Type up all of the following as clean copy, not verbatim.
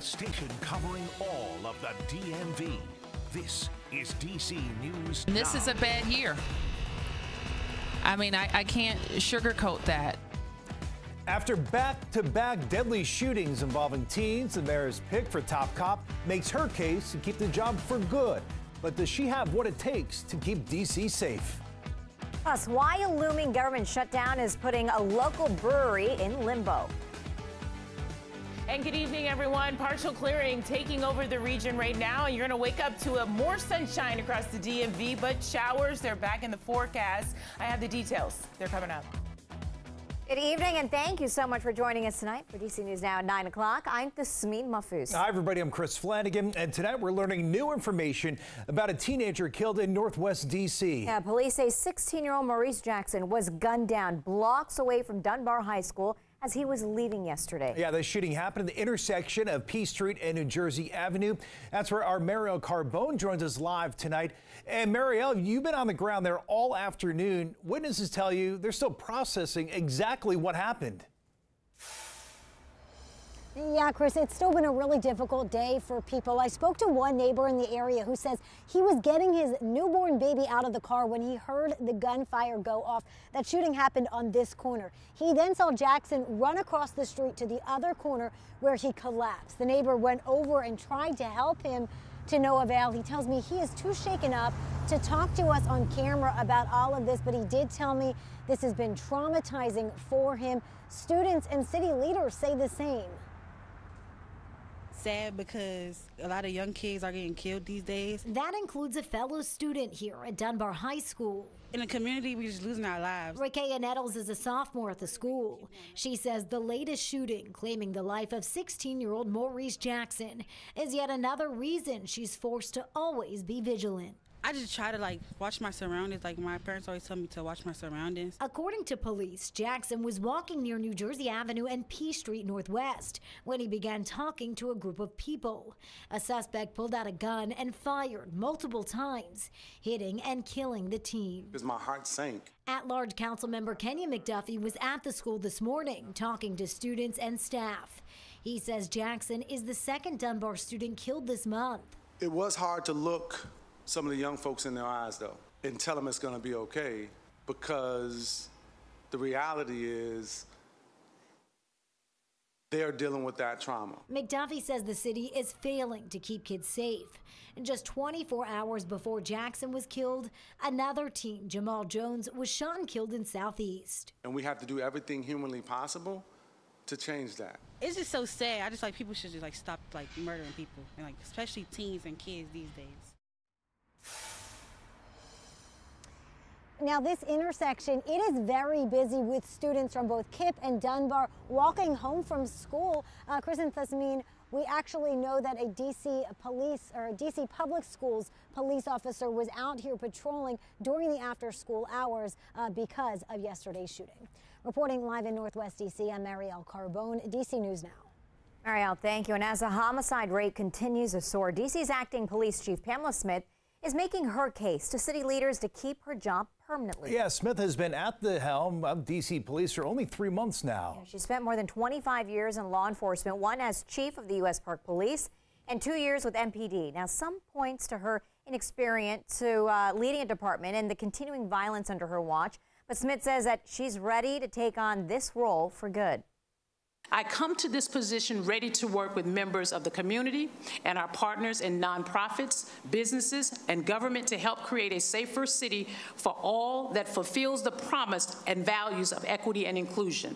Station covering all of the DMV. This is DC News. And this is a bad year. I mean, I can't sugarcoat that. After back-to-back deadly shootings involving teens, the mayor's pick for top cop makes her case to keep the job for good. But does she have what it takes to keep DC safe? Plus, why a looming government shutdown is putting a local brewery in limbo. And good evening, everyone. Partial clearing taking over the region right now, and you're going to wake up to more sunshine across the DMV, but showers, they're back in the forecast. I have the details. They're coming up. Good evening, and thank you so much for joining us tonight for DC News Now at 9 o'clock. I'm Tasmin Mahfouz. Hi, everybody. I'm Chris Flanagan, and tonight we're learning new information about a teenager killed in Northwest DC. Yeah, police say 16-year-old Maurice Jackson was gunned down blocks away from Dunbar High School as he was leaving yesterday. Yeah, the shooting happened at the intersection of P Street and New Jersey Avenue. That's where our Marielle Carbone joins us live tonight. And Marielle, you've been on the ground there all afternoon. Witnesses tell you they're still processing exactly what happened. Yeah, Chris, it's still been a really difficult day for people. I spoke to one neighbor in the area who says he was getting his newborn baby out of the car when he heard the gunfire go off. That shooting happened on this corner. He then saw Jackson run across the street to the other corner where he collapsed. The neighbor went over and tried to help him, to no avail. He tells me he is too shaken up to talk to us on camera about all of this, but he did tell me this has been traumatizing for him. Students and city leaders say the same. Sad because a lot of young kids are getting killed these days. That includes a fellow student here at Dunbar High School. In the community, we're just losing our lives. Rakea Nettles is a sophomore at the school. She says the latest shooting, claiming the life of 16-year-old Maurice Jackson, is yet another reason she's forced to always be vigilant. I just try to watch my surroundings. My parents always tell me to watch my surroundings. According to police, Jackson was walking near New Jersey Avenue and P Street Northwest when he began talking to a group of people. A suspect pulled out a gun and fired multiple times, hitting and killing the teen. Because my heart sank. At-large council member Kenya McDuffie was at the school this morning talking to students and staff. He says Jackson is the second Dunbar student killed this month. It was hard to look some of the young folks in their eyes, though, and tell them it's going to be okay, because the reality is they're dealing with that trauma. McDuffie says the city is failing to keep kids safe. And just 24 hours before Jackson was killed, another teen, Jamal Jones, was shot and killed in Southeast. And we have to do everything humanly possible to change that. It's just so sad. I just people should just stop murdering people, and especially teens and kids these days. Now, this intersection, it is very busy with students from both KIPP and Dunbar walking home from school. Chris and Tasmin, we actually know that a DC Public Schools police officer was out here patrolling during the after-school hours because of yesterday's shooting. Reporting live in Northwest DC, I'm Marielle Carbone, DC News Now. Marielle, thank you. And as the homicide rate continues to soar, DC's acting police chief Pamela Smith is making her case to city leaders to keep her job permanently. Yeah, Smith has been at the helm of D.C. police for only 3 months now. Yeah, she spent more than 25 years in law enforcement, one as chief of the U.S. Park Police and 2 years with MPD. Now, some points to her inexperience to leading a department and the continuing violence under her watch. But Smith says that she's ready to take on this role for good. I come to this position ready to work with members of the community and our partners in nonprofits, businesses, and government to help create a safer city for all that fulfills the promise and values of equity and inclusion.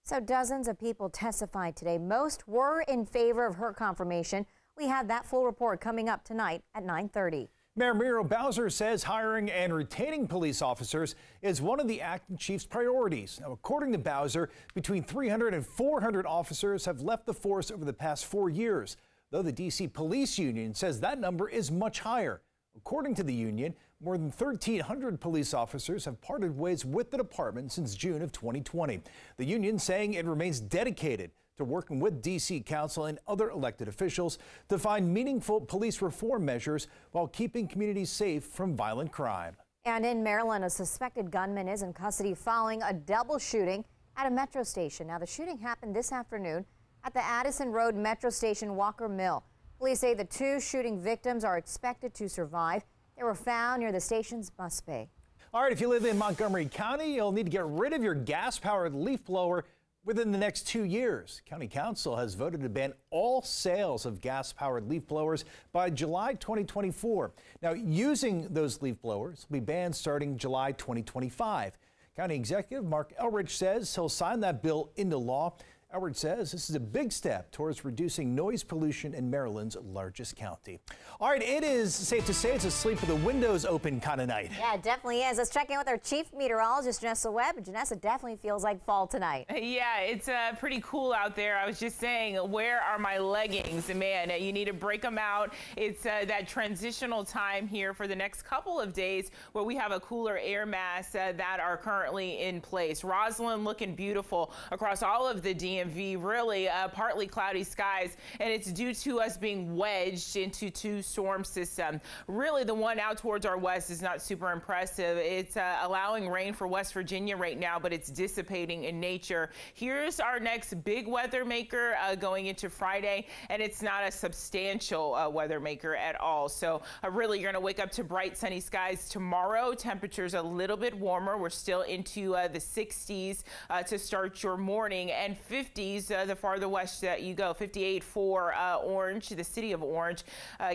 So dozens of people testified today. Most were in favor of her confirmation. We have that full report coming up tonight at 9:30. Mayor Muriel Bowser says hiring and retaining police officers is one of the acting chief's priorities. Now, according to Bowser, between 300 and 400 officers have left the force over the past 4 years, though the D.C. Police Union says that number is much higher. According to the union, more than 1,300 police officers have parted ways with the department since June of 2020. The union saying it remains dedicated to working with D.C. Council and other elected officials to find meaningful police reform measures while keeping communities safe from violent crime. And in Maryland, a suspected gunman is in custody following a double shooting at a metro station. Now, the shooting happened this afternoon at the Addison Road Metro Station Walker Mill. Police say the 2 shooting victims are expected to survive. They were found near the station's bus bay. All right, if you live in Montgomery County, you'll need to get rid of your gas-powered leaf blower within the next 2 years. County Council has voted to ban all sales of gas-powered leaf blowers by July 2024. Now, using those leaf blowers will be banned starting July 2025. County Executive Mark Elrich says he'll sign that bill into law. Elrich says this is a big step towards reducing noise pollution in Maryland's largest county. All right, it is safe to say it's a sleep with the windows open kind of night. Yeah, it definitely is. Let's check in with our chief meteorologist, Janessa Webb. Janessa, definitely feels like fall tonight. Yeah, it's pretty cool out there. I was just saying, where are my leggings? Man, you need to break them out. It's that transitional time here for the next couple of days where we have a cooler air mass that are currently in place. Roslyn looking beautiful across all of the DMV. Really partly cloudy skies, and it's due to us being wedged into 2 storm systems. Really, the one out towards our west is not super impressive. It's allowing rain for West Virginia right now, but it's dissipating in nature. Here's our next big weather maker going into Friday, and it's not a substantial weather maker at all. So really, you're going to wake up to bright sunny skies tomorrow. Temperatures a little bit warmer. We're still into the 60s to start your morning, and 50s the farther west that you go. 58 for Orange, the city of Orange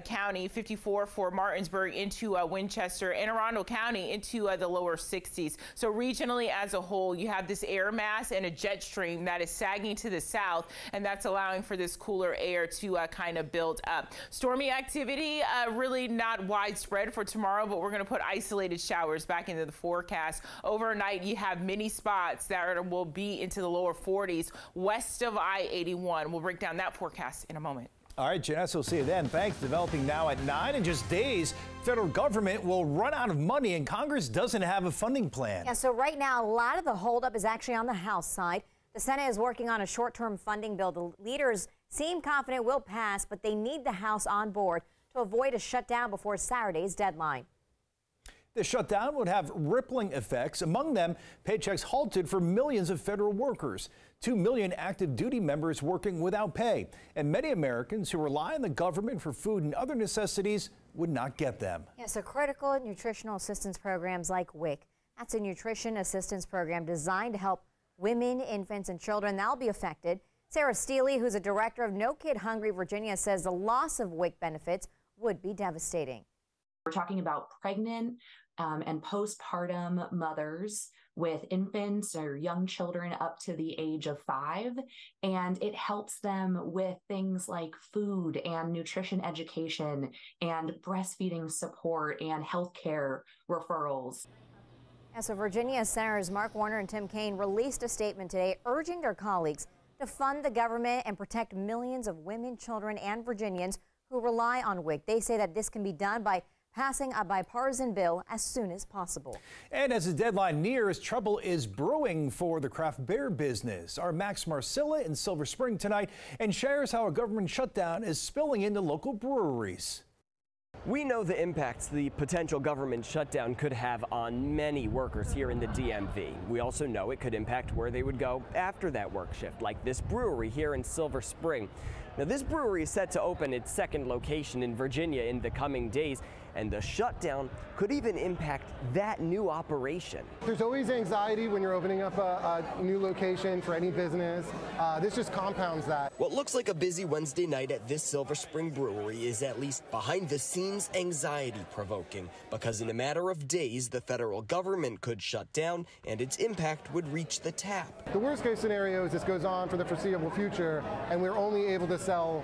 County, 54 for Martinsburg into Winchester, and Arundel County into the lower 60s. So regionally as a whole, you have this air mass and a jet stream that is sagging to the south, and that's allowing for this cooler air to kind of build up. Stormy activity really not widespread for tomorrow, but we're going to put isolated showers back into the forecast. Overnight, you have many spots that will be into the lower 40s. West of I-81. We'll break down that forecast in a moment. All right, Janessa, we'll see you then. Thanks. Developing now at 9. In just days, federal government will run out of money, and Congress doesn't have a funding plan. Yeah, so right now, a lot of the holdup is actually on the House side. The Senate is working on a short-term funding bill. The leaders seem confident will pass, but they need the House on board to avoid a shutdown before Saturday's deadline. The shutdown would have rippling effects. Among them, paychecks halted for millions of federal workers, 2 million active duty members working without pay, and many Americans who rely on the government for food and other necessities would not get them. Yeah, so critical nutritional assistance programs like WIC, that's a nutrition assistance program designed to help women, infants, and children that'll be affected. Sarah Steele, who's a director of No Kid Hungry Virginia, says the loss of WIC benefits would be devastating. We're talking about pregnant and postpartum mothers with infants or young children up to the age of 5, and it helps them with things like food and nutrition education and breastfeeding support and healthcare referrals. Yeah, so Virginia Senators Mark Warner and Tim Kaine released a statement today urging their colleagues to fund the government and protect millions of women, children, and Virginians who rely on WIC. They say that this can be done by passing a bipartisan bill as soon as possible. And as the deadline nears, trouble is brewing for the craft beer business. Our Max Marcilla in Silver Spring tonight and shares how a government shutdown is spilling into local breweries. We know the impacts the potential government shutdown could have on many workers here in the DMV. We also know it could impact where they would go after that work shift, like this brewery here in Silver Spring. Now, this brewery is set to open its second location in Virginia in the coming days, and the shutdown could even impact that new operation. There's always anxiety when you're opening up a new location for any business. This just compounds that. What looks like a busy Wednesday night at this Silver Spring brewery is at least behind the scenes anxiety-provoking, because in a matter of days, the federal government could shut down and its impact would reach the tap. The worst case scenario is this goes on for the foreseeable future and we're only able to sell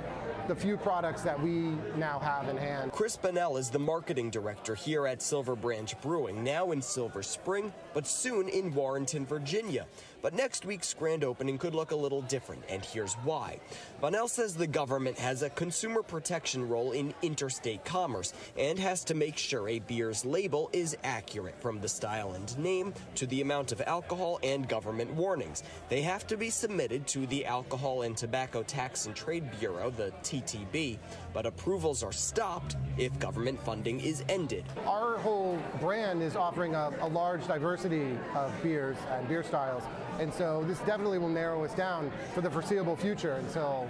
the few products that we now have in hand. Chris Bonnell is the marketing director here at Silver Branch Brewing, now in Silver Spring, but soon in Warrenton, Virginia. But next week's grand opening could look a little different, and here's why. Bonnell says the government has a consumer protection role in interstate commerce and has to make sure a beer's label is accurate, from the style and name to the amount of alcohol and government warnings. They have to be submitted to the Alcohol and Tobacco Tax and Trade Bureau, the TTB, but approvals are stopped if government funding is ended. Our whole brand is offering a large diversity of beers and beer styles. And so this definitely will narrow us down for the foreseeable future until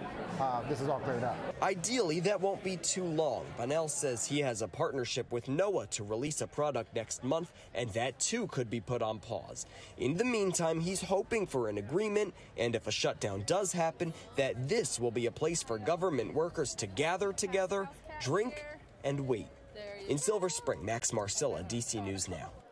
this is all cleared up. Ideally, that won't be too long. Bunnell says he has a partnership with NOAA to release a product next month, and that too could be put on pause. In the meantime, he's hoping for an agreement, and if a shutdown does happen, that this will be a place for government workers to gather together, drink, and wait. In Silver Spring, Max Marcilla, DC News Now.